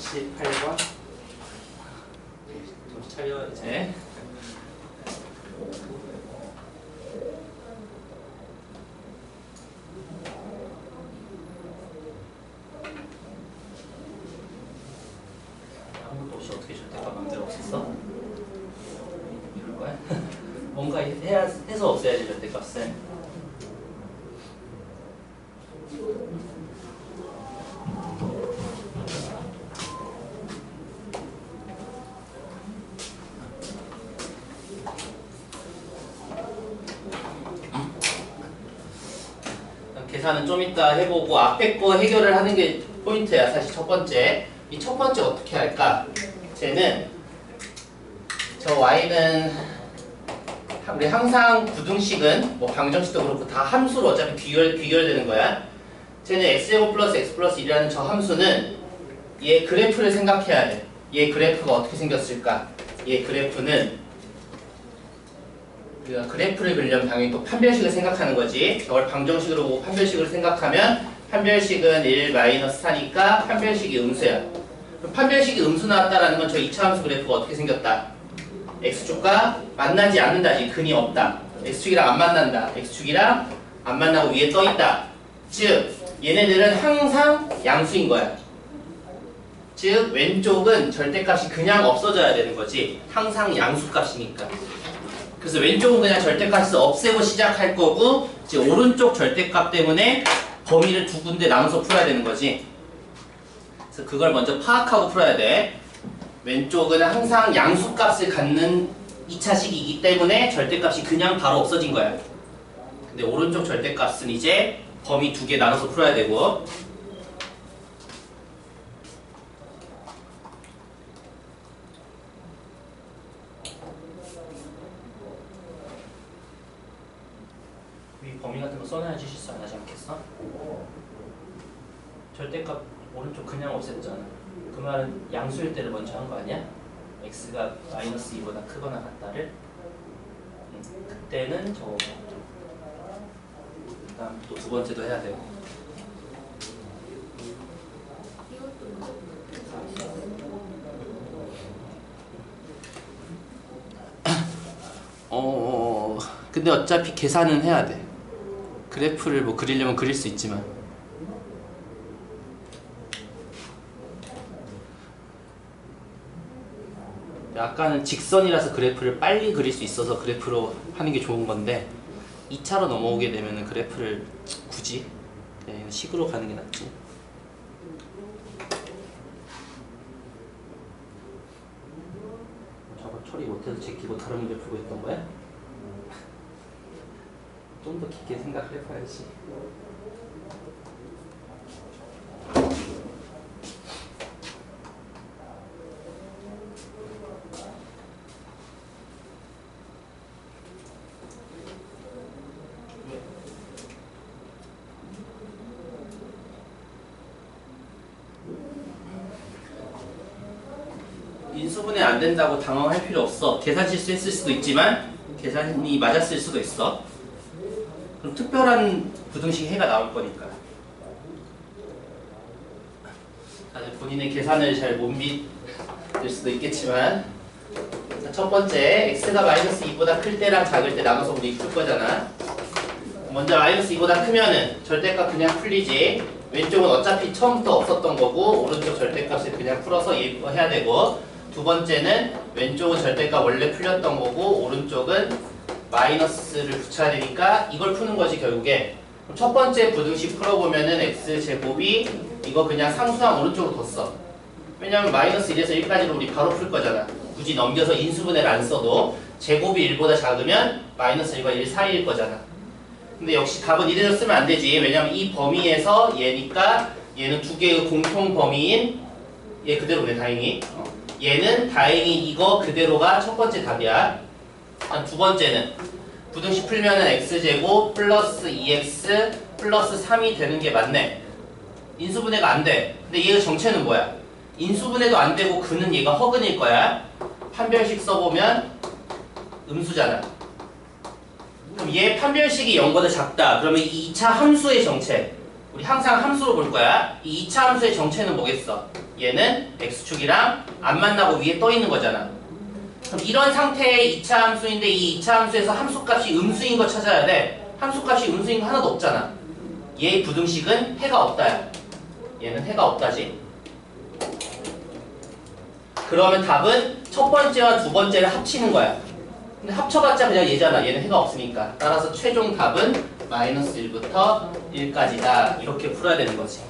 28번. 정신 차려 이제. 아무것도 없이 어떻게 절대값 맘대로 없었어? 이럴 거야? 뭔가 해서 없애야지 절대값은. 계산은 좀 이따 해보고 앞에 거 해결을 하는 게 포인트야. 사실 첫 번째. 이 첫 번째 어떻게 할까? 쟤는 저 y는 우리 항상 부등식은 뭐 방정식도 그렇고 다 함수로 어차피 귀결되는 거야. 쟤는 x제곱 플러스 x 플러스 1이라는 저 함수는 얘 그래프를 생각해야 돼. 얘 그래프가 어떻게 생겼을까? 얘 그래프는 우리가 그래프를 그리려면 당연히 또 판별식을 생각하는 거지. 저걸 방정식으로 보고 판별식으로 생각하면 판별식은 1-4니까 판별식이 음수야. 그럼 판별식이 음수 나왔다라는 건 저 2차 함수 그래프가 어떻게 생겼다? x축과 만나지 않는다지. 근이 없다. x축이랑 안 만난다. x축이랑 안 만나고 위에 떠있다. 즉 얘네들은 항상 양수인 거야. 즉 왼쪽은 절대값이 그냥 없어져야 되는 거지. 항상 양수값이니까. 그래서 왼쪽은 그냥 절대값을 없애고 시작할 거고 이제 오른쪽 절대값 때문에 범위를 두 군데 나눠서 풀어야 되는 거지. 그래서 그걸 먼저 파악하고 풀어야 돼. 왼쪽은 항상 양수값을 갖는 2차식이기 때문에 절대값이 그냥 바로 없어진 거야. 근데 오른쪽 절대값은 이제 범위 두 개 나눠서 풀어야 되고. 범위 같은 거 써놔야지 실수 안 하지 않겠어? 절대값 오른쪽 그냥 없앴잖아. 그 말은 양수일 때를 먼저 한 거 아니야? x가 마이너스 2보다 크거나 같다를. 그때는 저거. 그 다음 또 두 번째도 해야 되고. 근데 어차피 계산은 해야 돼. 그래프를 뭐 그리려면 그릴 수 있지만. 아까는 직선이라서 그래프를 빨리 그릴 수 있어서 그래프로 하는 게 좋은 건데 2차로 넘어오게 되면은 그래프를 굳이 식으로 가는 게 낫지. 저거 처리 못해서 제끼고 다른 문제 풀고 있던 거야? 좀 더 깊게 생각을 해봐야지. 인수분해 안 된다고 당황할 필요 없어. 계산 실수했을 수도 있지만 계산이 맞았을 수도 있어. 그럼 특별한 부등식 해가 나올 거니까. 다들 본인의 계산을 잘 못 믿을 수도 있겠지만, 자, 첫 번째 x가 마이너스 2보다 클 때랑 작을 때 나눠서 우리 풀 거잖아. 먼저 마이너스 2보다 크면은 절대값 그냥 풀리지. 왼쪽은 어차피 처음부터 없었던 거고 오른쪽 절대값을 그냥 풀어서 해야 되고, 두 번째는 왼쪽은 절대값 원래 풀렸던 거고 오른쪽은 마이너스를 붙여야 되니까 이걸 푸는 거지 결국에. 그럼 첫 번째 부등식 풀어보면은 x제곱이 이거 그냥 상수항 오른쪽으로 뒀어. 왜냐면 마이너스 1에서 1까지로 우리 바로 풀 거잖아. 굳이 넘겨서 인수분해를 안 써도 제곱이 1보다 작으면 마이너스 1과 1 사이일 거잖아. 근데 역시 답은 1에서 쓰면 안 되지. 왜냐면 이 범위에서 얘니까 얘는 두 개의 공통 범위인 얘 그대로네 다행히. 얘는 다행히 이거 그대로가 첫 번째 답이야. 두 번째는 부등식 풀면은 x제곱 플러스 2x 플러스 3이 되는 게 맞네. 인수분해가 안 돼. 근데 얘가 정체는 뭐야? 인수분해도 안 되고 그는 얘가 허근일 거야. 판별식 써보면 음수잖아. 그럼 얘 판별식이 0보다 작다. 그러면 이 2차 함수의 정체, 우리 항상 함수로 볼 거야. 이 2차 함수의 정체는 뭐겠어? 얘는 x축이랑 안 만나고 위에 떠 있는 거잖아. 그럼 이런 상태의 2차 함수인데 이 2차 함수에서 함수값이 음수인 거 찾아야 돼. 함수값이 음수인 거 하나도 없잖아. 얘의 부등식은 해가 없다야. 얘는 해가 없다지. 그러면 답은 첫 번째와 두 번째를 합치는 거야. 근데 합쳐봤자 그냥 얘잖아. 얘는 해가 없으니까. 따라서 최종 답은 마이너스 1부터 1까지다. 이렇게 풀어야 되는 거지.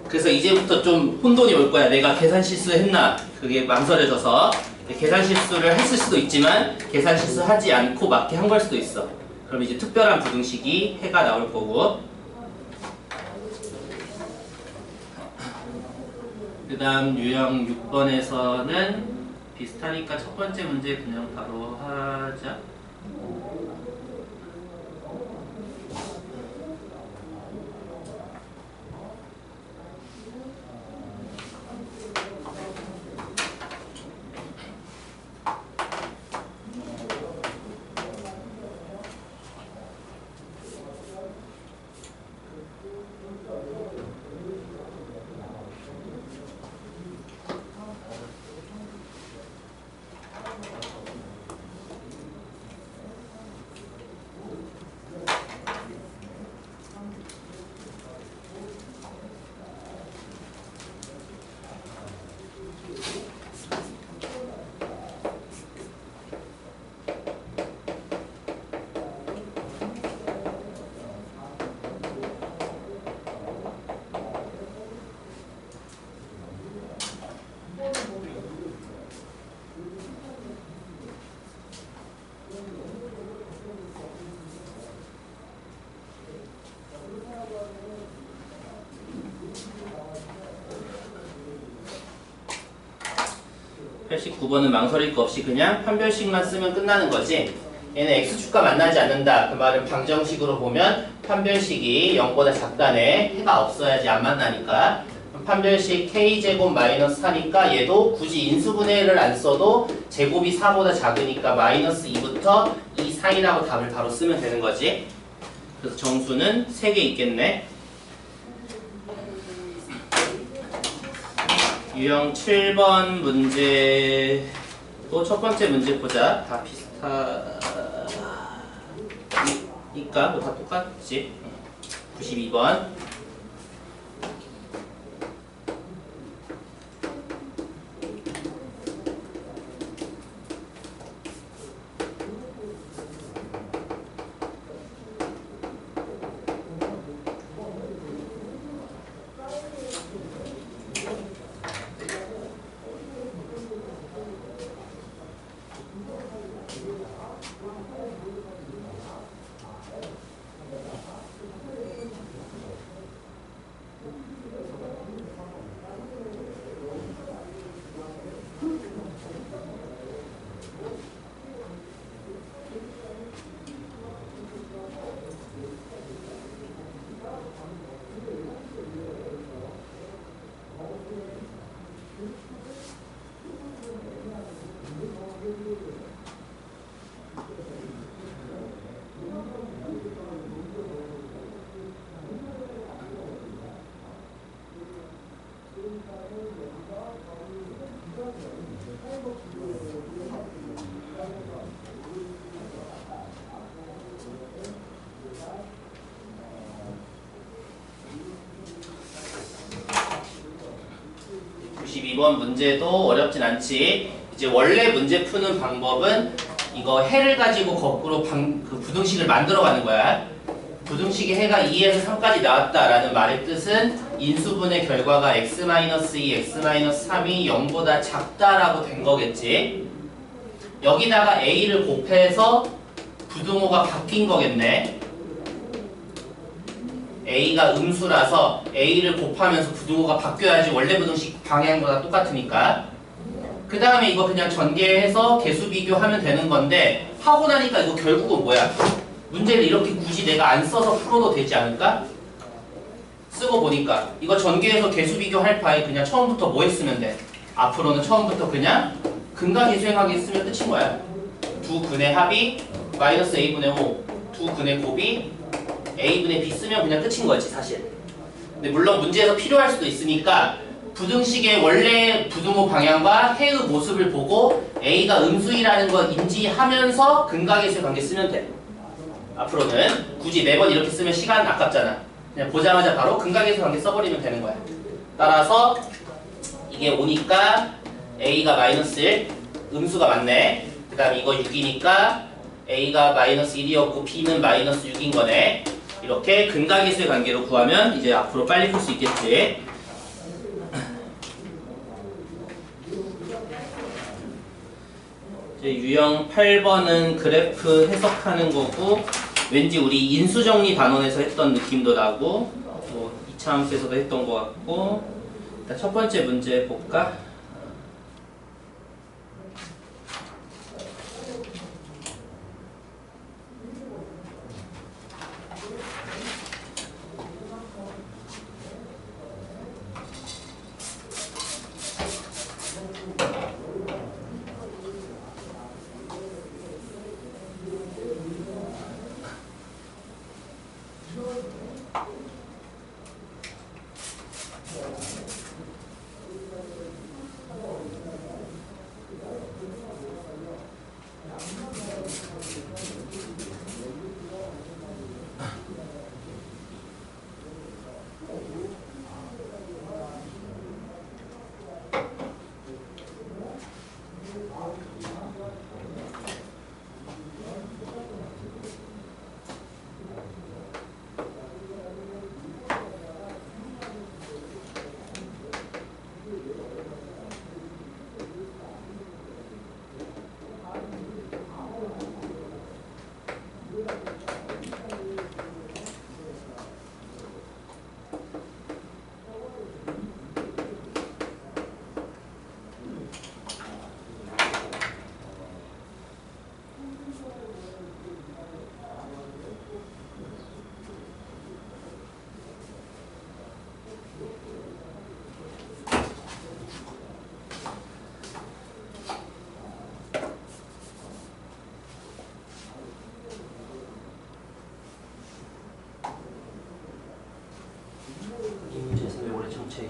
그래서 이제부터 좀 혼돈이 올 거야. 내가 계산 실수했나? 그게 망설여져서 계산 실수를 했을 수도 있지만 계산 실수하지 않고 맞게 한 걸 수도 있어. 그럼 이제 특별한 부등식이 해가 나올 거고, 그 다음 유형 6번에서는 비슷하니까 첫 번째 문제 그냥 바로 하자. (89번은) 망설일 거 없이 그냥 판별식만 쓰면 끝나는 거지. 얘는 x축과 만나지 않는다. 그 말은 방정식으로 보면 판별식이 0보다 작다네. 해가 없어야지 안 만나니까. 판별식 k제곱 마이너스 4니까 얘도 굳이 인수분해를 안 써도 제곱이 4보다 작으니까 마이너스 2부터 2 사이라고 답을 바로 쓰면 되는 거지. 그래서 정수는 3개 있겠네. 유형 7번 문제도 첫 번째 문제 보자. 다 비슷하니까 뭐 다 똑같지. 92번. 이번 문제도 어렵진 않지. 이제 원래 문제 푸는 방법은 이거 해를 가지고 거꾸로 그 부등식을 만들어가는 거야. 부등식의 해가 2에서 3까지 나왔다라는 말의 뜻은 인수분해 결과가 x-2, x-3이 0보다 작다라고 된 거겠지. 여기다가 a를 곱해서 부등호가 바뀐 거겠네. a가 음수라서 a를 곱하면서 부등호가 바뀌어야지 원래 부등식 방향보다 똑같으니까. 그 다음에 이거 그냥 전개해서 개수 비교하면 되는 건데 하고 나니까 이거 결국은 뭐야? 문제를 이렇게 굳이 내가 안 써서 풀어도 되지 않을까? 쓰고 보니까 이거 전개해서 개수 비교할 바에 그냥 처음부터 뭐 했으면 돼? 앞으로는 처음부터 그냥 근각계수행하기 쓰면 끝인 거야. 두 근의 합이 마이너스 a분의 5, 두 근의 곱이 a분의 b 쓰면 그냥 끝인 거지 사실. 근데 물론 문제에서 필요할 수도 있으니까 부등식의 원래 부등호 방향과 해의 모습을 보고 A가 음수이라는 걸 인지하면서 근각에서의 관계 쓰면 돼. 앞으로는 굳이 매번 이렇게 쓰면 시간 아깝잖아. 그냥 보자마자 바로 근각에서 관계 써버리면 되는 거야. 따라서 이게 5니까 A가 마이너스 1, 음수가 맞네. 그 다음에 이거 6이니까 A가 마이너스 1이었고 B는 마이너스 6인 거네. 이렇게 근각에서의 관계로 구하면 이제 앞으로 빨리 풀 수 있겠지. 이제 유형 8번은 그래프 해석하는 거고, 왠지 우리 인수정리 단원에서 했던 느낌도 나고, 뭐 2차 함수에서도 했던 것 같고. 일단 첫 번째 문제 볼까?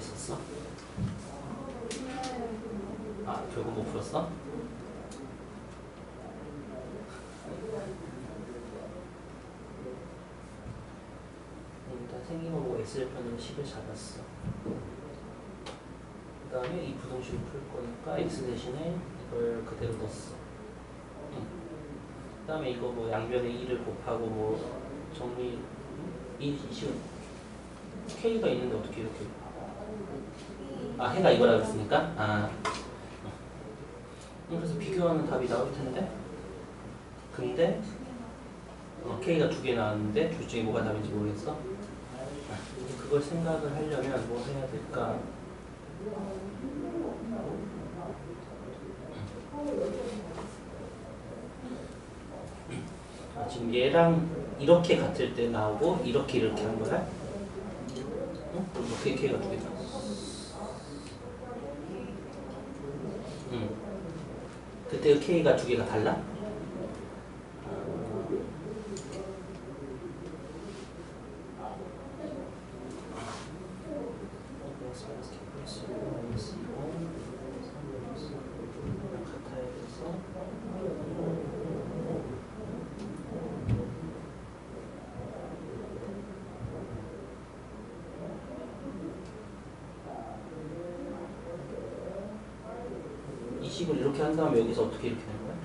있었어? 아, 결국 못 풀었어? 일단 생기모고 X절편으로 10을 잡았어. 그 다음에 이 부등식을 풀 거니까 X 대신에 이걸 그대로 넣었어. 그 다음에 이거 뭐 양변에 2를 곱하고 뭐 정리, 이 식은 K가 있는데 어떻게 이렇게. 아, 해가 이거라고 했으니까? 아. 그래서 비교하면 답이 나올 텐데? 근데, K가 2개 나왔는데, 둘 중에 뭐가 답인지 모르겠어? 그걸 생각을 하려면 뭐 해야 될까? 아, 지금 얘랑 이렇게 같을 때 나오고, 이렇게 한 거야? 응? 그럼 K가 2개 나왔어. 그때 K가 2개가 달라? 식을 이렇게 한 다음에 여기서 어떻게 이렇게 되는 거야?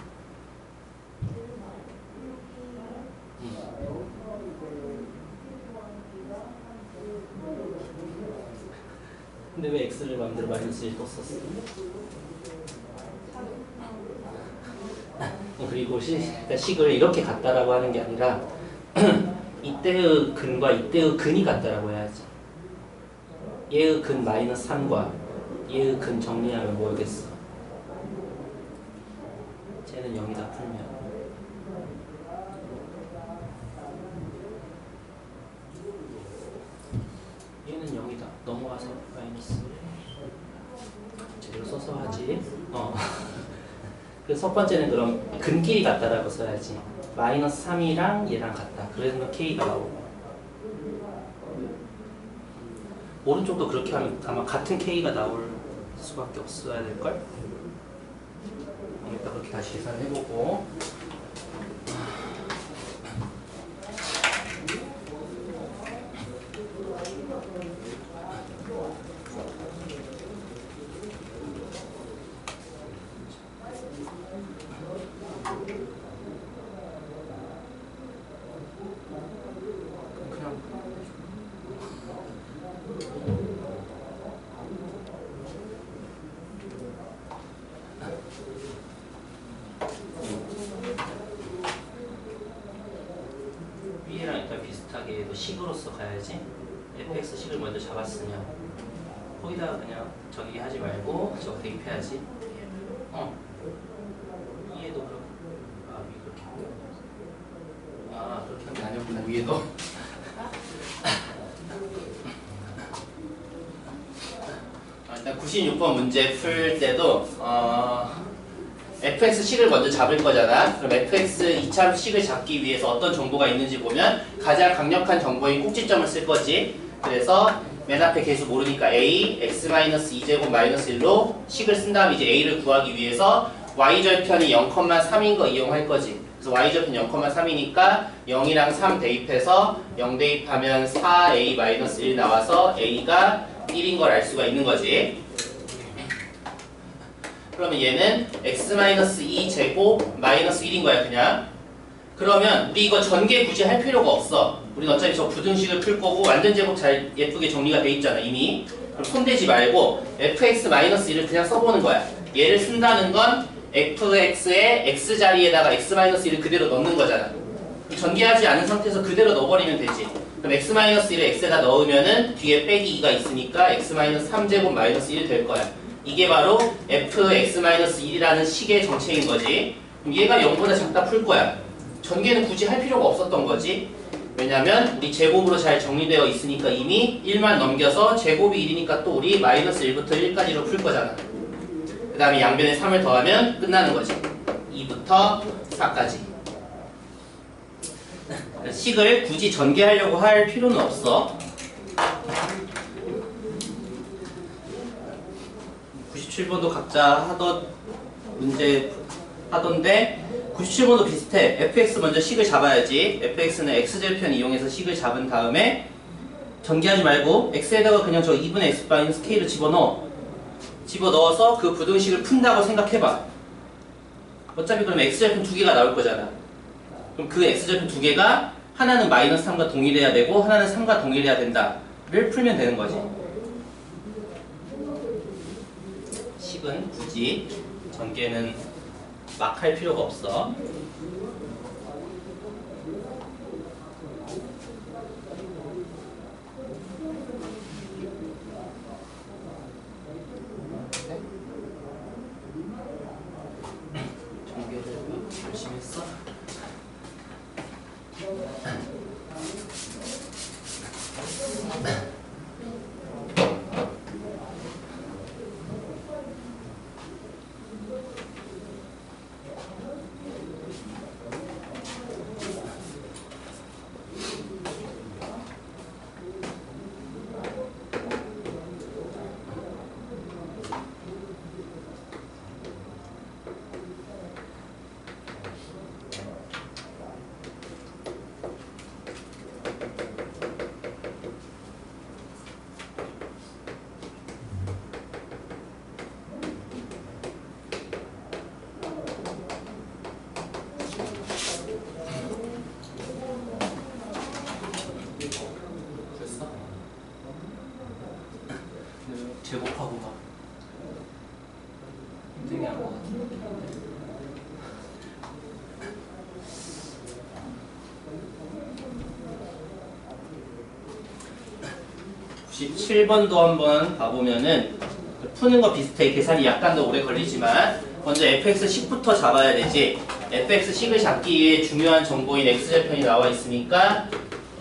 근데 왜 x를 마음대로 마이너스 1 또 썼어? 그리고 식을 이렇게 같다라고 하는 게 아니라 이때의 근과 이때의 근이 같다라고 해야지. 얘의 근 마이너스 3과 얘의 근 정리하면 뭐겠어? 쟤는 0이다 풀면 얘는 0이다 넘어가서 마이너스 제대로 써서 하지. 그래서 첫 번째는 그럼 근끼리 같다라고 써야지. 마이너스 3이랑 얘랑 같다. 그래서 K가 나오고 오른쪽도 그렇게 하면 아마 같은 K가 나올 수밖에 없어야 될걸? 일단 그렇게 다시 계산해보고 위에랑 일단 비슷하게 얘도 식으로서 가야지. fx 식을 먼저 잡았으면 거기다가 그냥 저기 하지 말고 저거 대입해야지. 위에도 그렇고 위 그렇게 그렇게 하면 아니었구나. 위에도 일단 96번 문제 풀 때도 fx 식을 먼저 잡을 거잖아. 그럼 fx 2차로 식을 잡기 위해서 어떤 정보가 있는지 보면 가장 강력한 정보인 꼭지점을 쓸 거지. 그래서 맨 앞에 계수 모르니까 a, x-2제곱 -1로 식을 쓴 다음에 이제 a를 구하기 위해서 y절편이 0,3인 거 이용할 거지. 그래서 y절편 0,3이니까 0이랑 3 대입해서 0 대입하면 4a-1 나와서 a가 1인 걸 알 수가 있는 거지. 그러면 얘는 x-2제곱 -1인 거야 그냥. 그러면 우리 이거 전개 굳이 할 필요가 없어. 우린 어차피 저 부등식을 풀 거고 완전 제곱 잘 예쁘게 정리가 돼 있잖아 이미. 그럼 손대지 말고 fx-1을 그냥 써보는 거야. 얘를 쓴다는 건 fx의 x자리에다가 x-1을 그대로 넣는 거잖아. 전개하지 않은 상태에서 그대로 넣어버리면 되지. 그럼 x-1을 x에다 넣으면은 뒤에 빼기 2가 있으니까 x-3제곱 -1이 될 거야. 이게 바로 fx-1이라는 식의 정체인 거지. 그럼 얘가 0보다 작다 풀 거야. 전개는 굳이 할 필요가 없었던 거지. 왜냐면 우리 제곱으로 잘 정리되어 있으니까 이미 1만 넘겨서 제곱이 1이니까 또 우리 -1부터 1까지로 풀 거잖아. 그 다음에 양변에 3을 더하면 끝나는 거지. 2부터 4까지. 식을 굳이 전개하려고 할 필요는 없어. 97번도 각자 하던 문제 하던데 97번도 비슷해. fx 먼저 식을 잡아야지. fx는 x절편 이용해서 식을 잡은 다음에 전개하지 말고 x에다가 그냥 저 2분의 x-k를 집어넣어서 그 부등식을 푼다고 생각해봐. 어차피 그럼 x절편 두 개가 나올 거잖아. 그럼 그 x절편 두 개가 하나는 -3과 동일해야 되고 하나는 3과 동일해야 된다를 풀면 되는 거지. 식은 굳이 전개는 막 할 필요가 없어. 전개를 열심히 했어? 97번도 한번 봐보면은 푸는 거 비슷해. 계산이 약간 더 오래 걸리지만 먼저 fx10부터 잡아야 되지. fx10을 잡기 위해 중요한 정보인 x절편이 나와 있으니까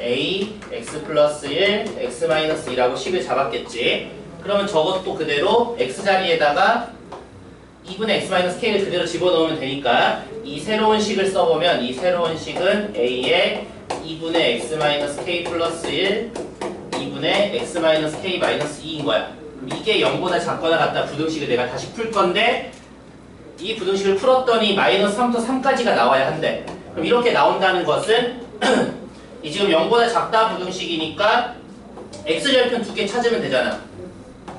a, x 플러스 1, x 마이너스 2라고 식을 잡았겠지. 그러면 저것도 그대로 x자리에다가 2분의 x 마이너스 k를 그대로 집어넣으면 되니까 이 새로운 식을 써보면 이 새로운 식은 a에 2분의 x 마이너스 k 플러스 1 2분의 x-k-2인 거야. 이게 0보다 작거나 같다 부등식을 내가 다시 풀 건데 이 부등식을 풀었더니 -3부터 3까지가 나와야 한대. 그럼 이렇게 나온다는 것은 이 지금 0보다 작다 부등식이니까 x절편 두 개 찾으면 되잖아.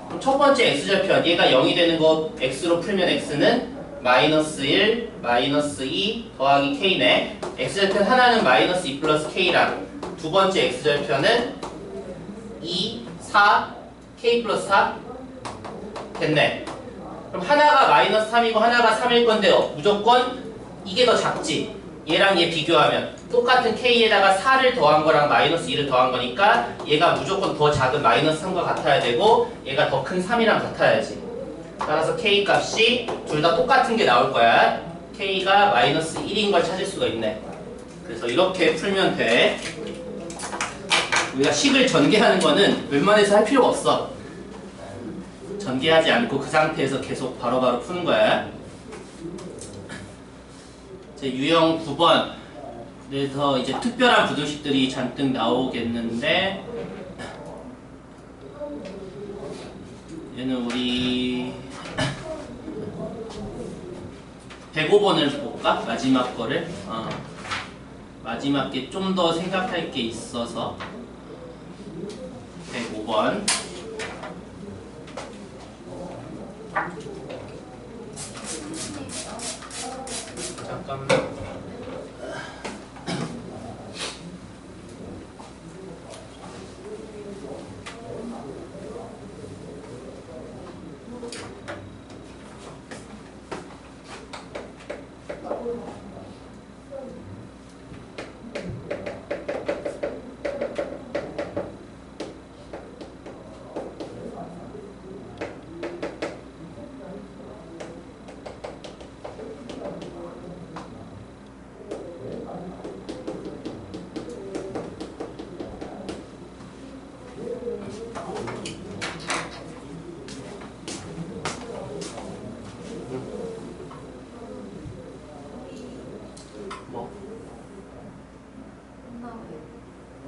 그럼 첫 번째 x절편 얘가 0이 되는 거 x로 풀면 x는 -1, -2 더하기 k네. x절편 하나는 -2 플러스 k랑 두 번째 x절편은 2, 4, k 플러스 4 됐네. 그럼 하나가 -3이고 하나가 3일 건데 무조건 이게 더 작지. 얘랑 얘 비교하면 똑같은 k에다가 4를 더한 거랑 -2를 더한 거니까 얘가 무조건 더 작은 -3과 같아야 되고 얘가 더 큰 3이랑 같아야지. 따라서 k 값이 둘 다 똑같은 게 나올 거야. k가 -1인 걸 찾을 수가 있네. 그래서 이렇게 풀면 돼. 우리가 식을 전개하는 거는 웬만해서 할 필요가 없어. 전개하지 않고 그 상태에서 계속 바로바로 푸는 거야. 이제 유형 9번. 그래서 이제 특별한 부등식들이 잔뜩 나오겠는데 얘는 우리 105번을 볼까? 마지막 거를. 마지막 게 좀 더 생각할 게 있어서 105번. 잠깐만.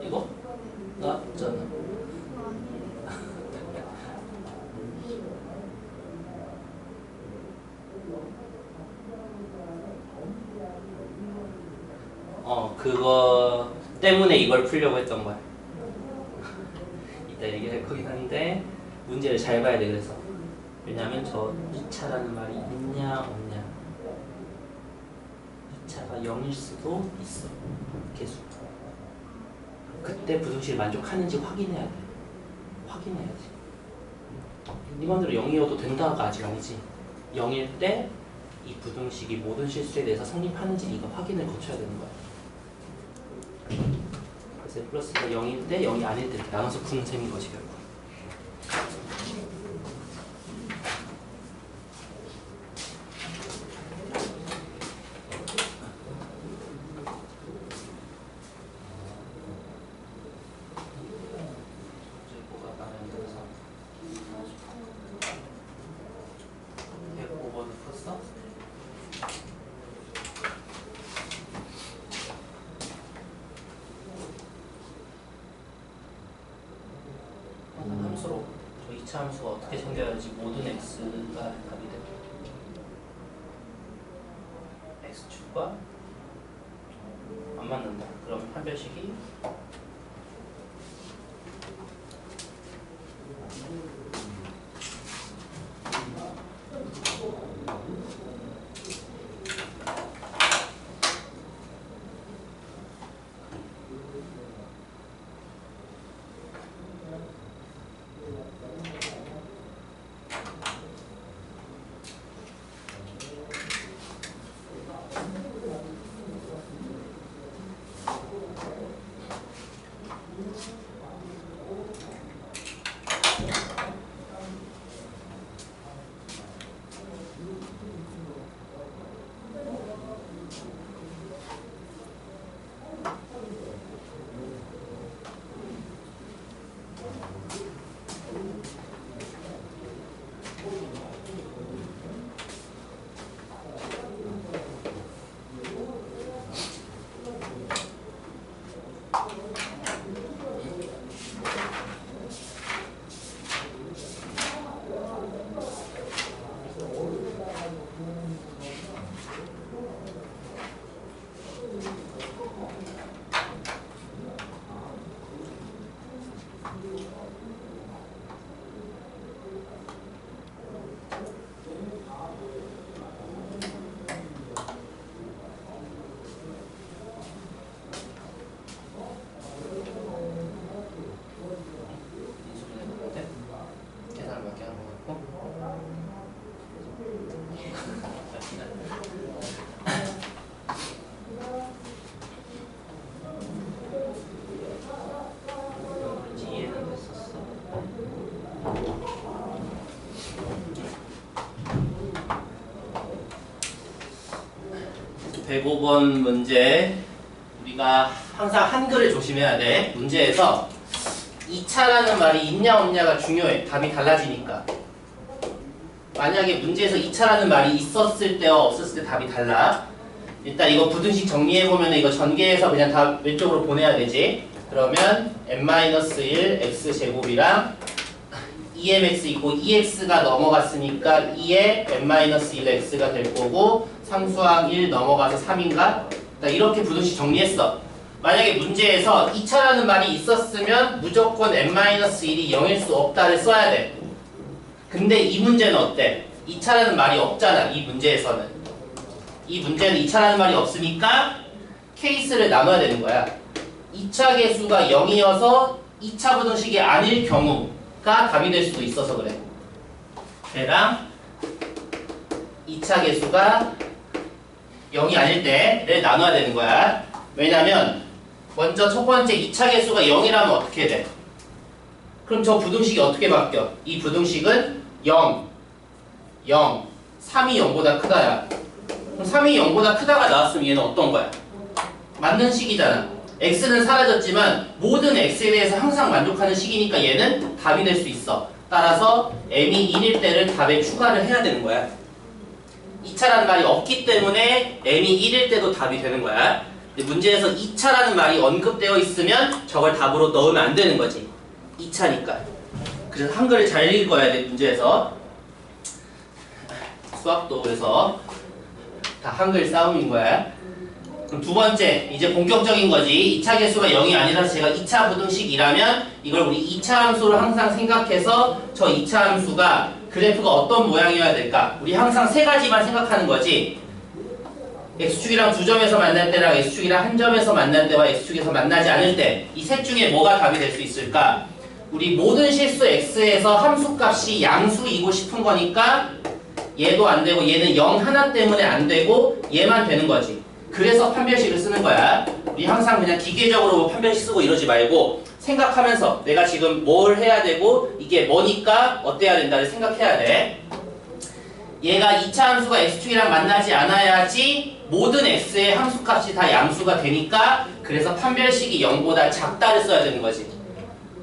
이거? 나왔잖아. 그거 때문에 이걸 풀려고 했던 거야. 이따 얘기할 거긴 한데 문제를 잘 봐야 돼. 그래서 왜냐면 저 2차라는 말이 있냐 없냐. 2차가 0일 수도 있어. 계속. 그때 부등식을 만족하는지 확인해야 돼. 확인해야지. 네 맘대로 0이어도 된다가 아직 아니지. 0일 때 이 부등식이 모든 실수에 대해서 성립하는지 네가 확인을 거쳐야 되는 거야. 그래서 플러스가 0일 때 0이 아닐 때 이렇게 나눠서 푸는 셈인 거지 결국. 함수로 저 2차 함수가 어떻게 생겨야지 모든 x가 답이 돼. x축과 안 맞는다. 그럼 판별식이 105번 문제. 우리가 항상 한글을 조심해야 돼. 문제에서 2차라는 말이 있냐 없냐가 중요해. 답이 달라지니까. 만약에 문제에서 2차라는 말이 있었을 때와 없었을 때 답이 달라. 일단 이거 부등식 정리해보면 이거 전개해서 그냥 다 왼쪽으로 보내야 되지. 그러면 n-1 x제곱이랑 2mx 있고 2x가 넘어갔으니까 2에 n-1 x가 될 거고 상수항 1 넘어가서 3인가? 이렇게 부등식 정리했어. 만약에 문제에서 2차라는 말이 있었으면 무조건 n-1이 0일 수 없다를 써야 돼. 근데 이 문제는 어때? 2차라는 말이 없잖아. 이 문제에서는. 이 문제는 2차라는 말이 없으니까 케이스를 나눠야 되는 거야. 2차 계수가 0이어서 2차 부등식이 아닐 경우가 답이 될 수도 있어서 그래. 걔랑 2차 계수가 0이 아닐 때를 나눠야 되는 거야. 왜냐면 먼저 첫 번째 2차 계수가 0이라면 어떻게 돼? 그럼 저 부등식이 어떻게 바뀌어? 이 부등식은 0, 0, 3이 0보다 크다야. 그럼 3이 0보다 크다가 나왔으면 얘는 어떤 거야? 맞는 식이잖아. x는 사라졌지만 모든 x에 대해서 항상 만족하는 식이니까 얘는 답이 될 수 있어. 따라서 m이 1일 때를 답에 추가를 해야 되는 거야. 2차라는 말이 없기 때문에 m이 1일 때도 답이 되는 거야. 근데 문제에서 2차라는 말이 언급되어 있으면 저걸 답으로 넣으면 안 되는 거지. 2차니까. 그래서 한글을 잘 읽어야 돼, 문제에서. 수학도 그래서 다 한글 싸움인 거야. 그럼 두 번째, 이제 본격적인 거지. 2차 계수가 0이 아니라서 제가 2차 부등식이라면 이걸 우리 2차 함수로 항상 생각해서 저 2차 함수가 그래프가 어떤 모양이어야 될까? 우리 항상 세 가지만 생각하는 거지. x축이랑 두 점에서 만날 때랑 x축이랑 한 점에서 만날 때와 x축에서 만나지 않을 때 이 셋 중에 뭐가 답이 될 수 있을까? 우리 모든 실수 x에서 함수값이 양수이고 싶은 거니까 얘도 안 되고 얘는 0 하나 때문에 안 되고 얘만 되는 거지. 그래서 판별식을 쓰는 거야. 우리 항상 그냥 기계적으로 판별식 쓰고 이러지 말고 생각하면서 내가 지금 뭘 해야 되고 이게 뭐니까 어때야 된다를 생각해야 돼. 얘가 2차 함수가 x축이랑 만나지 않아야지 모든 x의 함수값이 다 양수가 되니까 그래서 판별식이 0보다 작다를 써야 되는 거지.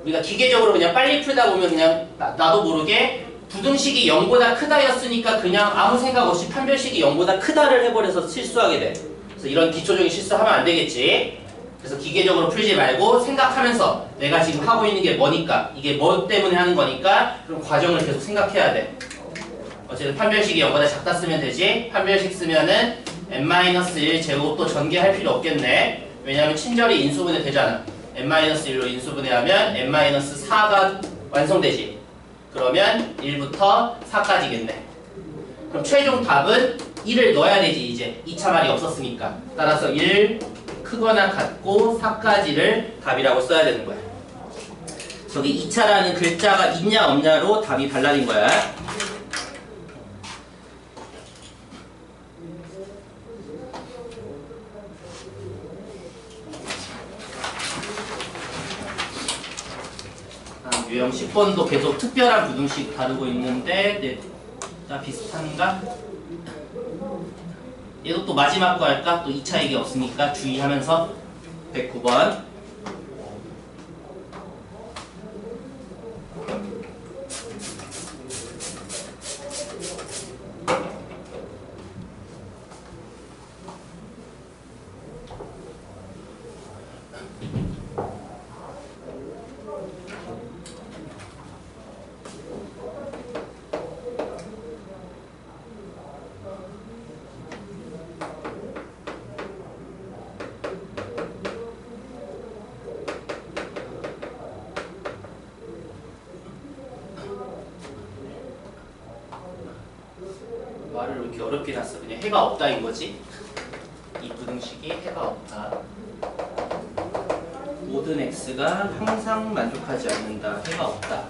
우리가 기계적으로 그냥 빨리 풀다 보면 그냥 나도 모르게 부등식이 0보다 크다였으니까 그냥 아무 생각 없이 판별식이 0보다 크다를 해버려서 실수하게 돼. 그래서 이런 기초적인 실수하면 안 되겠지. 그래서 기계적으로 풀지 말고 생각하면서 내가 지금 하고 있는 게 뭐니까 이게 뭐 때문에 하는 거니까 그럼 과정을 계속 생각해야 돼. 어쨌든 판별식이 0보다 작다 쓰면 되지. 판별식 쓰면은 n-1 제곱도 전개할 필요 없겠네. 왜냐하면 친절히 인수분해 되잖아. n-1로 인수분해하면 n-4가 완성되지. 그러면 1부터 4까지겠네. 그럼 최종 답은 1을 넣어야 되지. 이제 2차 말이 없었으니까. 따라서 1 크거나 같고 4까지를 답이라고 써야 되는 거야. 저기 2차라는 글자가 있냐 없냐로 답이 달라진 거야. 유형 10번도 계속 특별한 부등식 다루고 있는데 네, 다 비슷한가? 얘도 또 마지막 거 할까? 또 2차 얘기 없으니까 주의하면서 109번 말을 왜 이렇게 어렵게 놨어? 그냥 해가 없다인 거지. 이 부등식이 해가 없다. 모든 x가 항상 만족하지 않는다. 해가 없다.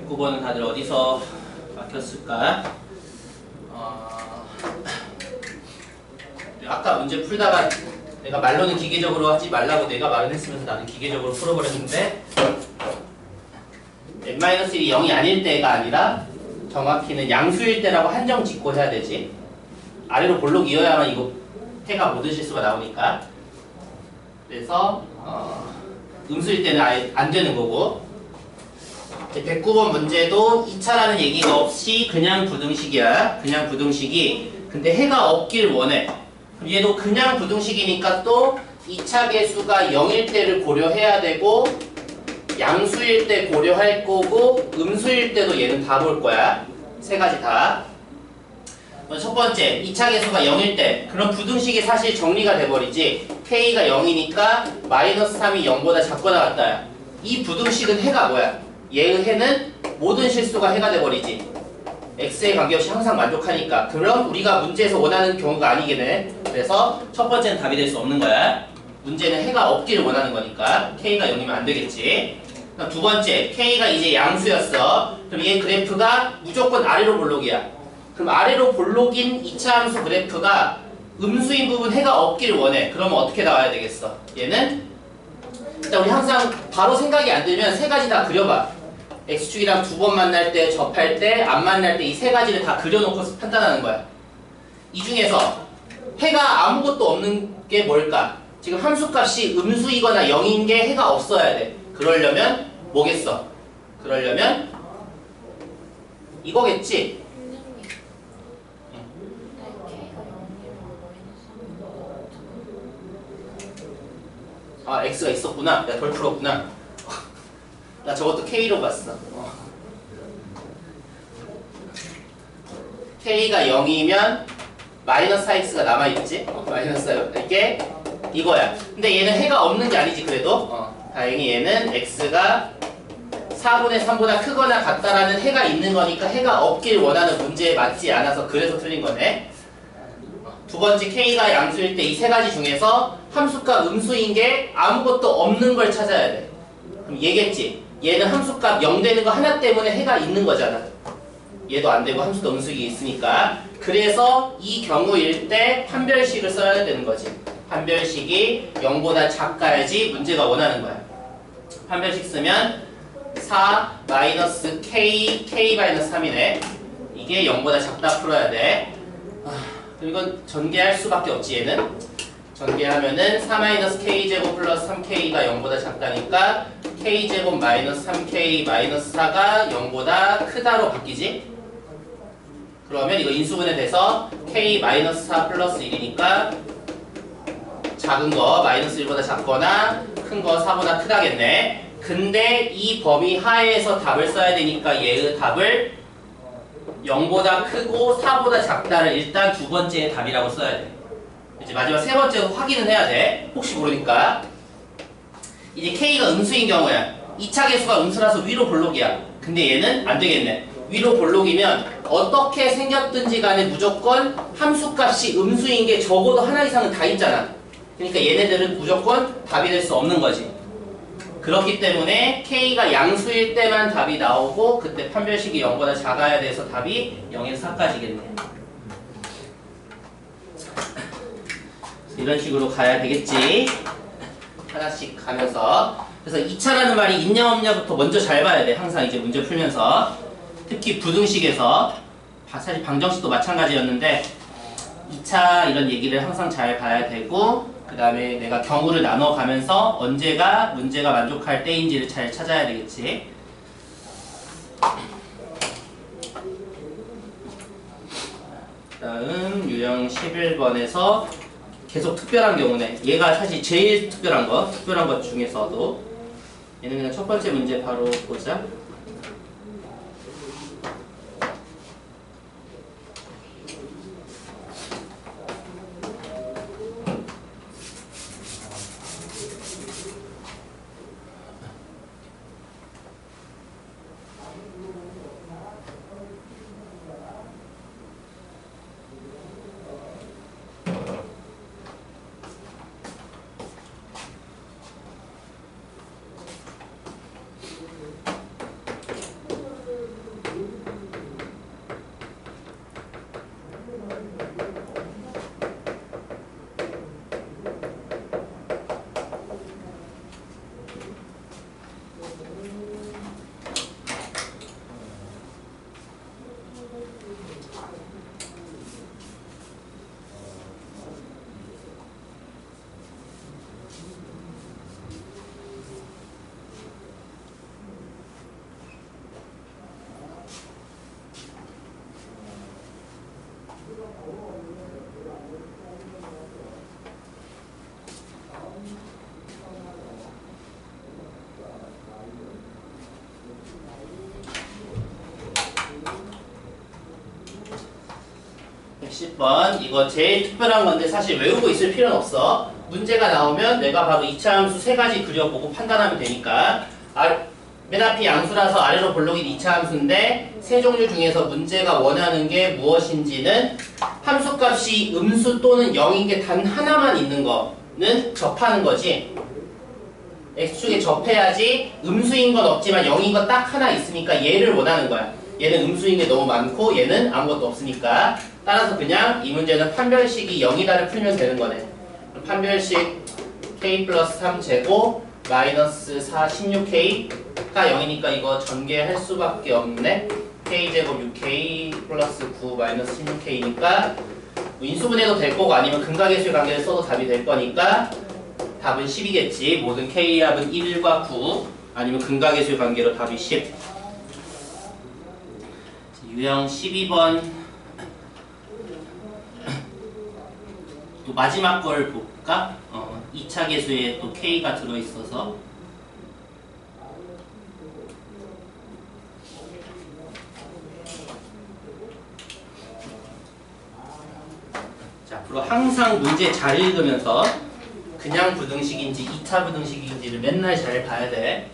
109번은 다들 어디서 막혔을까? 아까 문제 풀다가 내가 말로는 기계적으로 하지 말라고 내가 말은 했으면서 나는 기계적으로 풀어버렸는데 n-1이 0이 아닐 때가 아니라 정확히는 양수일 때라고 한정 짓고 해야 되지. 아래로 볼록 이어야만 이거 해가 모든 실수가 나오니까. 그래서 음수일 때는 아예 안 되는 거고. 109번 문제도 2차라는 얘기가 없이 그냥 부등식이야. 그냥 부등식이. 근데 해가 없길 원해. 얘도 그냥 부등식이니까 또 2차 계수가 0일 때를 고려해야 되고 양수일 때 고려할 거고 음수일 때도 얘는 다 볼 거야. 세 가지 다. 첫 번째, 2차 계수가 0일 때 그럼 부등식이 사실 정리가 돼버리지. K가 0이니까 마이너스 3이 0보다 작거나 같다야. 이 부등식은 해가 뭐야? 얘의 해는 모든 실수가 해가 돼버리지. x에 관계없이 항상 만족하니까. 그럼 우리가 문제에서 원하는 경우가 아니겠네. 그래서 첫 번째는 답이 될 수 없는 거야. 문제는 해가 없기를 원하는 거니까 K가 0이면 안 되겠지. 그럼 두 번째, K가 이제 양수였어. 그럼 얘 그래프가 무조건 아래로 볼록이야. 그럼 아래로 볼록인 2차 함수 그래프가 음수인 부분 해가 없기를 원해. 그러면 어떻게 나와야 되겠어? 얘는 일단 우리 항상 바로 생각이 안 들면 세 가지 다 그려봐. X축이랑 두 번 만날 때, 접할 때, 안 만날 때 이 세 가지를 다 그려놓고 판단하는 거야. 이 중에서 해가 아무것도 없는 게 뭘까? 지금 함수값이 음수이거나 0인 게 해가 없어야 돼. 그러려면 뭐겠어? 그러려면 이거겠지? 아, X가 있었구나. 내가 덜 풀었구나. 나 저것도 K로 봤어. K가 0이면 마이너스 4X가 남아있지? 마이너스 이게 이거야. 근데 얘는 해가 없는 게 아니지 그래도. 다행히 얘는 X가 4분의 3보다 크거나 같다라는 해가 있는 거니까 해가 없길 원하는 문제에 맞지 않아서 그래서 틀린 거네. 두 번째, K가 양수일 때 이 세 가지 중에서 함수값 음수인 게 아무것도 없는 걸 찾아야 돼. 그럼 얘겠지. 얘는 함수값 0 되는 거 하나 때문에 해가 있는 거잖아. 얘도 안 되고 함수도 음수기 있으니까. 그래서 이 경우일 때 판별식을 써야 되는 거지. 판별식이 0보다 작아야지 문제가 원하는 거야. 판별식 쓰면 4 마이너스 K, K 마이너스 3이네. 이게 0보다 작다 풀어야 돼. 그럼 이건 전개할 수밖에 없지 얘는. 전개하면은 4-K제곱 플러스 3K가 0보다 작다니까 K제곱 마이너스 3K 마이너스 4가 0보다 크다로 바뀌지? 그러면 이거 인수분해 돼서 K 마이너스 4 플러스 1이니까 작은 거 마이너스 1보다 작거나 큰 거 4보다 크다겠네. 근데 이 범위 하에서 답을 써야 되니까 얘의 답을 0보다 크고 4보다 작다를 일단 두 번째의 답이라고 써야 돼. 이제 마지막 세 번째로 확인을 해야 돼. 혹시 모르니까. 이제 K가 음수인 경우야. 2차 계수가 음수라서 위로 볼록이야. 근데 얘는 안 되겠네. 위로 볼록이면 어떻게 생겼든지 간에 무조건 함수값이 음수인 게 적어도 하나 이상은 다 있잖아. 그러니까 얘네들은 무조건 답이 될 수 없는 거지. 그렇기 때문에 K가 양수일 때만 답이 나오고 그때 판별식이 0보다 작아야 돼서 답이 0에서 4까지겠네. 이런 식으로 가야 되겠지. 하나씩 가면서. 그래서 2차라는 말이 있냐 없냐부터 먼저 잘 봐야 돼. 항상 이제 문제 풀면서. 특히 부등식에서. 사실 방정식도 마찬가지였는데 2차 이런 얘기를 항상 잘 봐야 되고 그 다음에 내가 경우를 나눠가면서 언제가 문제가 만족할 때인지를 잘 찾아야 되겠지. 다음 유형 11번에서 계속 특별한 경우네. 얘가 사실 제일 특별한 것 중에서도 얘는 그냥 첫 번째 문제 바로 보자. (110번) 이거 제일 특별한 건데 사실 외우고 있을 필요는 없어. 문제가 나오면 내가 바로 2차 함수 3가지 그려보고 판단하면 되니까. 맨 앞이 양수라서 아래로 볼록이 2차 함수인데 세 종류 중에서 문제가 원하는 게 무엇인지는 함수값이 음수 또는 0인 게 단 하나만 있는 거는 접하는 거지. x축에 접해야지. 음수인 건 없지만 0인 건 딱 하나 있으니까 얘를 원하는 거야. 얘는 음수인 게 너무 많고 얘는 아무것도 없으니까. 따라서 그냥 이 문제는 판별식이 0이다를 풀면 되는 거네. 판별식 k 플러스 3제곱 마이너스 4 16k가 0이니까 이거 전개할 수밖에 없네. k제곱 6k 플러스 9 마이너스 16k니까 인수분해도 될 거고 아니면 근각계수의 관계를 써도 답이 될 거니까 답은 10이겠지. 모든 k합은 1과 9 아니면 근각계수의 관계로 답이 10. 유형 12번 또 마지막 걸 볼까? 2차 계수에 또 k가 들어있어서 자, 앞으로 항상 문제 잘 읽으면서 그냥 부등식인지 2차 부등식인지를 맨날 잘 봐야 돼.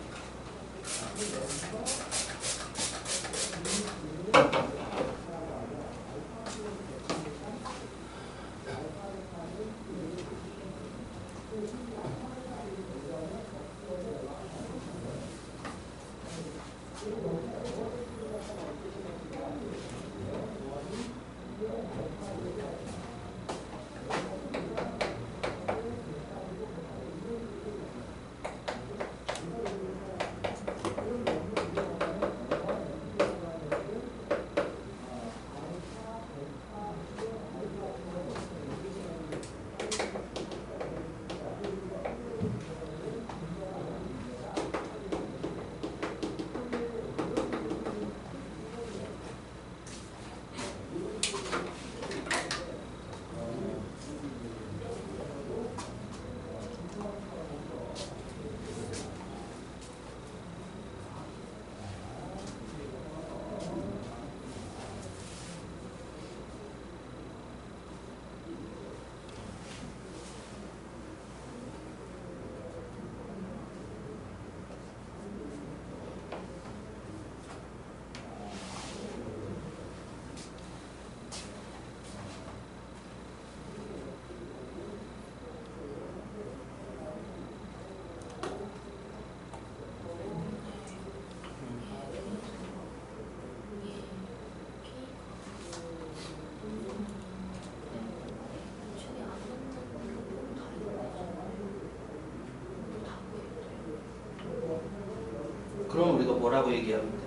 그럼 우리가 뭐라고 얘기하면 돼?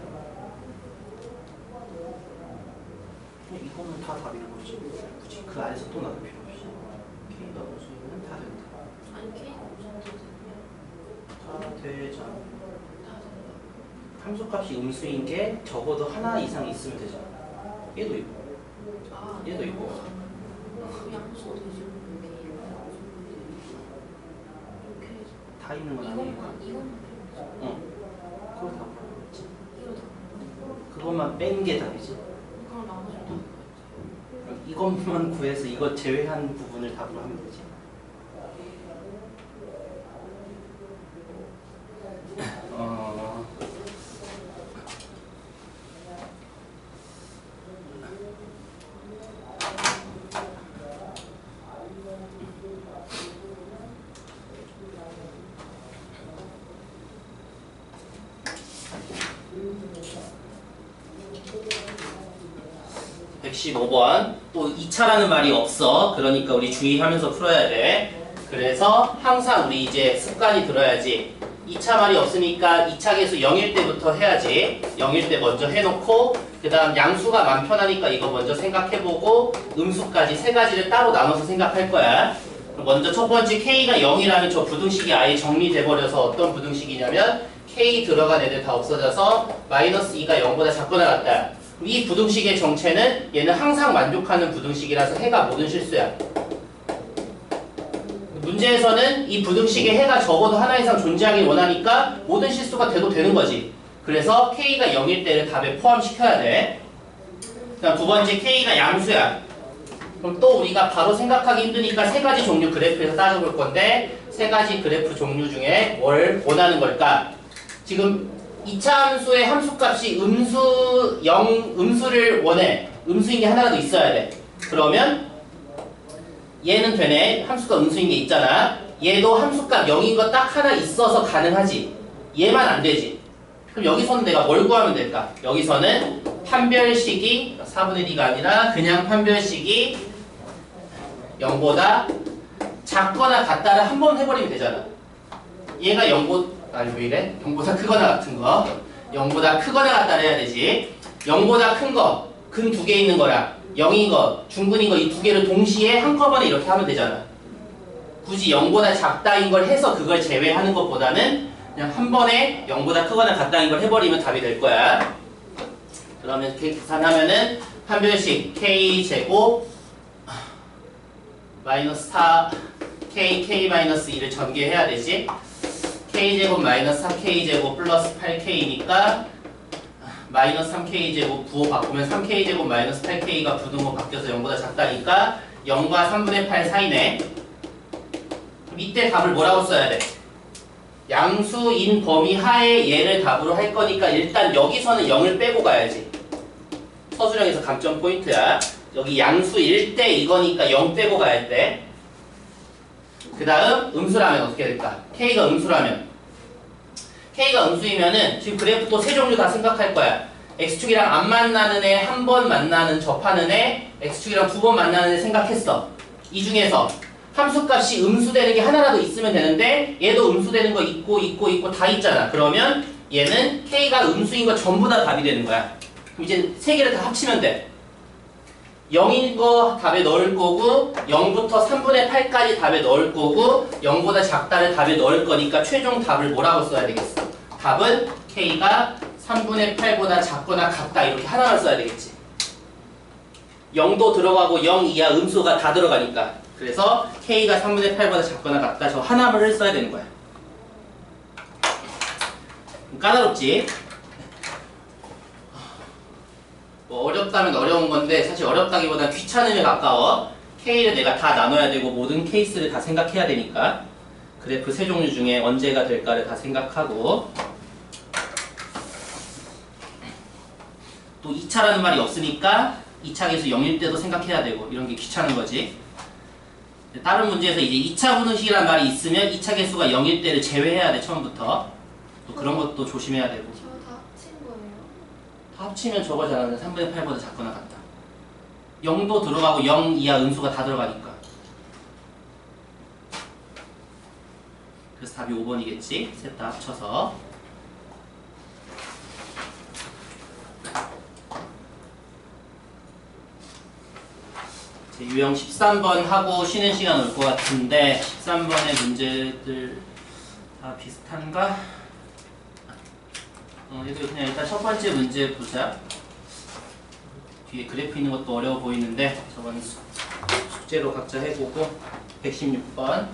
이거는 다 답인 거지. 굳이 그 안에서 또 나눌 필요 없이. K가 음수이면 다 된다. 아니 K가 없어도 다 되잖아. 함수값이 음수인 게 적어도 하나 이상 있으면 되잖아. 얘도 있고. 얘도 있고. 양수가 되지. 다 있는 건 아니에요. 이것만 응. 그거 다 물어봤지. 이거 다. 그것만 뺀 게 답이지. 그럼 나머지 다. 이것만 구해서 이것 제외한 부분을 답으로 하면 되지. (115번) 또 2차라는 말이 없어. 그러니까 우리 주의하면서 풀어야 돼. 그래서 항상 우리 이제 습관이 들어야지. 2차 말이 없으니까 2차 계수 0일 때부터 해야지. 0일 때 먼저 해놓고 그 다음 양수가 맘 편하니까 이거 먼저 생각해보고 음수까지 세 가지를 따로 나눠서 생각할 거야. 먼저 첫 번째 K가 0이라면 저 부등식이 아예 정리돼버려서 어떤 부등식이냐면 K 들어간 애들 다 없어져서 마이너스 2가 0보다 작거나 같다. 이 부등식의 정체는 얘는 항상 만족하는 부등식이라서 해가 모든 실수야. 문제에서는 이 부등식에 해가 적어도 하나 이상 존재하길 원하니까 모든 실수가 돼도 되는 거지. 그래서 K가 0일 때를 답에 포함시켜야 돼. 그다음 두 번째 K가 양수야. 그럼 또 우리가 바로 생각하기 힘드니까 세 가지 종류 그래프에서 따져볼 건데 세 가지 그래프 종류 중에 뭘 원하는 걸까? 지금 2차 함수의 함수값이 음수 0, 음수를 원해. 음수인 게 하나라도 있어야 돼. 그러면 얘는 되네. 함수가 음수인 게 있잖아. 얘도 함수값 0인 거 딱 하나 있어서 가능하지. 얘만 안 되지. 그럼 여기서는 내가 뭘 구하면 될까? 여기서는 판별식이 4분의 2가 아니라 그냥 판별식이 0보다 작거나 같다를 한 번 해버리면 되잖아. 얘가 0보다 아니 왜 이래? 0보다 크거나 같은 거 0보다 크거나 같다를 해야 되지. 0보다 큰 거 근 두 개 있는 거랑 0인 거, 중근인 거 이 두 개를 동시에 한꺼번에 이렇게 하면 되잖아. 굳이 0보다 작다인 걸 해서 그걸 제외하는 것보다는 그냥 한 번에 0보다 크거나 같다인 걸 해버리면 답이 될 거야. 그러면 이렇게 계산하면은 판별식 K제곱 마이너스 4 K 마이너스 2를 전개해야 되지. K제곱 마이너스 4K제곱 플러스 8K니까 마이너스 3K제곱 부호 바꾸면 3K제곱 마이너스 8K가 부등호 바뀌어서 0보다 작다니까 0과 3분의 8 사이네. 그럼 이때 답을 뭐라고 써야 돼? 양수인 범위 하에 얘를 답으로 할 거니까 일단 여기서는 0을 빼고 가야지. 서술형에서 감점 포인트야. 여기 양수일 때 이거니까 0 빼고 가야 돼. 그 다음 음수라면 어떻게 될까? K가 음수라면 K가 음수이면은 지금 그래프 또 세 종류 다 생각할 거야. X축이랑 안 만나는 애, 한 번 만나는 접하는 애, X축이랑 두 번 만나는 애 생각했어. 이 중에서 함수값이 음수되는 게 하나라도 있으면 되는데 얘도 음수되는 거 있고 다 있잖아. 그러면 얘는 K가 음수인 거 전부 다 답이 되는 거야. 그럼 이제 세 개를 다 합치면 돼. 0인 거 답에 넣을 거고 0부터 3분의 8까지 답에 넣을 거고 0보다 작다를 답에 넣을 거니까 최종 답을 뭐라고 써야 되겠어? 답은 K가 3분의 8보다 작거나 같다 이렇게 하나만 써야 되겠지. 0도 들어가고 0 이하 음수가 다 들어가니까. 그래서 K가 3분의 8보다 작거나 같다 저 하나만을 써야 되는 거야. 까다롭지? 뭐 어렵다면 어려운 건데 사실 어렵다기보다 귀찮음에 가까워. K를 내가 다 나눠야 되고 모든 케이스를 다 생각해야 되니까 그래프 세 종류 중에 언제가 될까를 다 생각하고 또 2차라는 말이 없으니까 2차 계수 0일 때도 생각해야 되고 이런 게 귀찮은 거지. 다른 문제에서 이제 2차 분식이란 말이 있으면 2차 계수가 0일 때를 제외해야 돼 처음부터. 또 그런 것도 조심해야 되고. 저 다 합친 거예요? 다 합치면 저거잖아. 3분의 8보다 작거나 같다. 0도 들어가고 0 이하 음수가 다 들어가니까. 그래서 답이 5번이겠지. 셋 다 합쳐서. 유형 13번 하고 쉬는 시간 올 것 같은데 13번의 문제들 다 비슷한가? 이거 그냥 일단 첫 번째 문제 보자. 뒤에 그래프 있는 것도 어려워 보이는데 저건 숙제로 각자 해보고 116번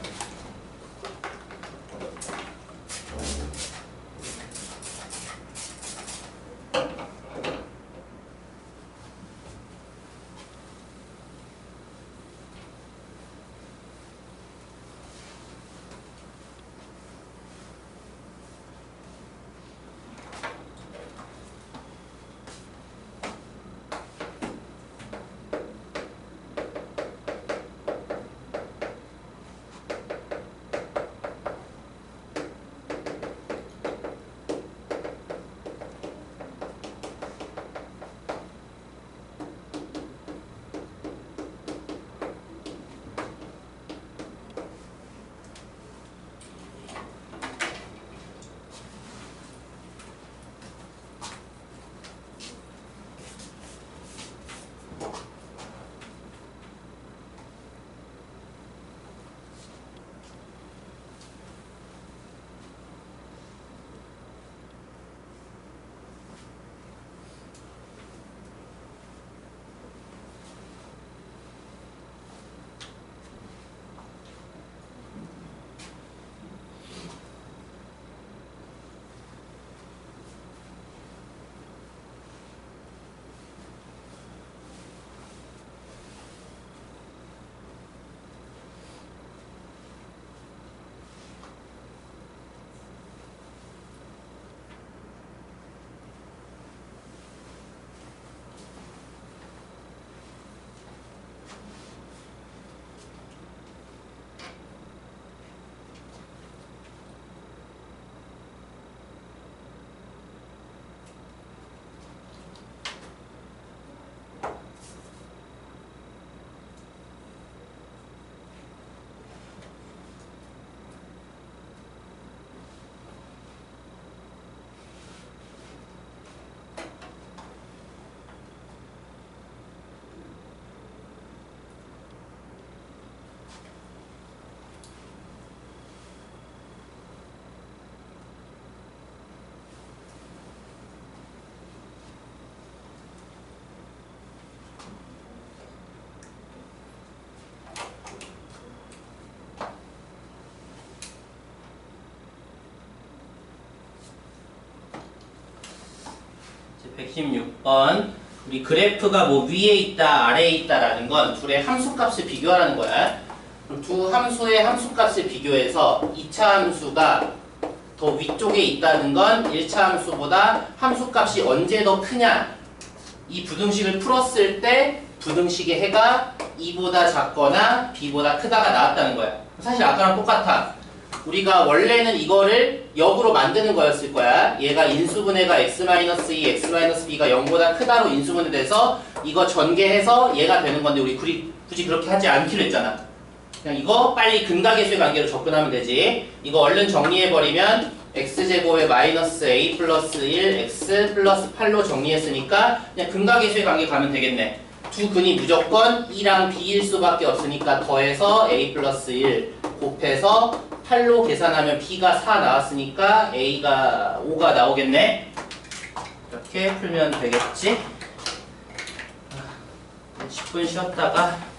116번. 우리 그래프가 뭐 위에 있다, 아래에 있다라는 건 둘의 함수값을 비교하라는 거야. 그럼 두 함수의 함수값을 비교해서 2차 함수가 더 위쪽에 있다는 건 1차 함수보다 함수값이 언제 더 크냐? 이 부등식을 풀었을 때 부등식의 해가 2보다 작거나 b보다 크다가 나왔다는 거야. 사실 아까랑 똑같아. 우리가 원래는 이거를 역으로 만드는 거였을 거야. 얘가 인수분해가 x-2, x-b가 0보다 크다로 인수분해돼서 이거 전개해서 얘가 되는 건데 우리 굳이 그렇게 하지 않기로 했잖아. 그냥 이거 빨리 근각계수의 관계로 접근하면 되지. 이거 얼른 정리해버리면 x제곱에 마이너스 a 플러스 1 x 플러스 8로 정리했으니까 그냥 근각계수의 관계 가면 되겠네. 두 근이 무조건 2랑 b일 수밖에 없으니까 더해서 a 플러스 1 곱해서 8로 계산하면 b가 4 나왔으니까 a가 5가 나오겠네. 이렇게 풀면 되겠지. 10분 쉬었다가